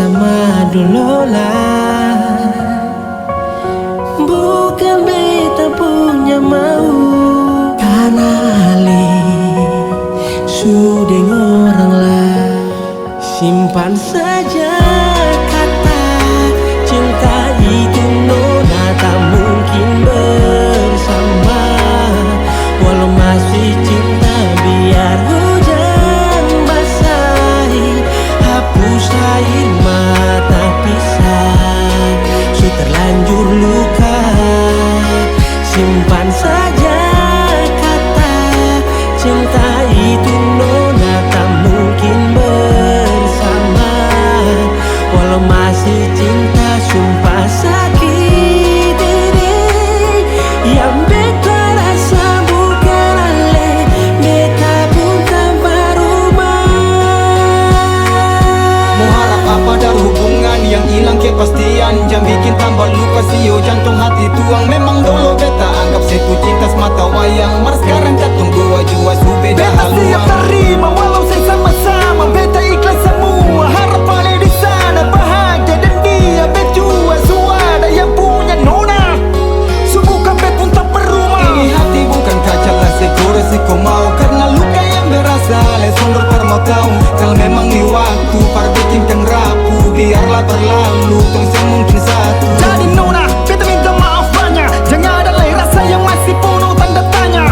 bersama dulu lah. Bukan beta punya mau, karena Ali sudah orang lah. Simpan saja kata cinta itu nona, tak mungkin bersama. Walau masih cinta, biar hujan basahi, hapus air mata pisah. Su terlanjur luka, simpan saja kata cinta itu nona, tak mungkin bersama. Walau masih cinta, sumpah sakit ini yang beta rasa bukan ale. Beta pun tanpa rumah. Mau harap apa dari hubungan yang hilang kepastian, jangan bikin tambah luka sio jantung hati tuang. Memang dulu beta anggap situ cinta semata wayang, mar sekarang katong dua jua su beda Beta siap haluan. terima walau saya sama-sama. Beta ikhlas semua, harapannya di sana bahagia dan dia bejua. Suada yang punya nona, bukan bet pun tak berumah. Ini hati bukan kaca lah seko resiko mau, karena luka yang berasa lesondor per mau tahu. Kalau memang di waktu par bikin kan rapuh, biarlah berlalu tong yang mungkin satu. Jadi nona, beta minta maaf banyak. Jangan ada lagi rasa yang masih penuh tanda tanya.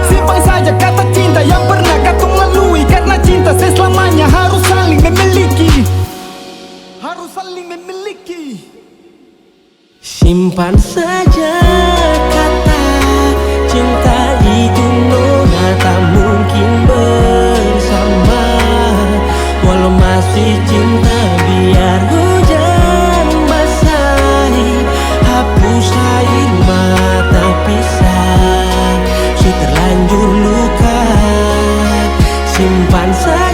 Simpan saja kata cinta yang pernah katong lalui, karena cinta selamanya harus saling memiliki. Harus saling memiliki. Simpan saja kata cinta itu nona, tak mungkin bersama. Walau masih cinta, biar hujan basahi, hapus air mata pisah. Su terlanjur luka, simpan saja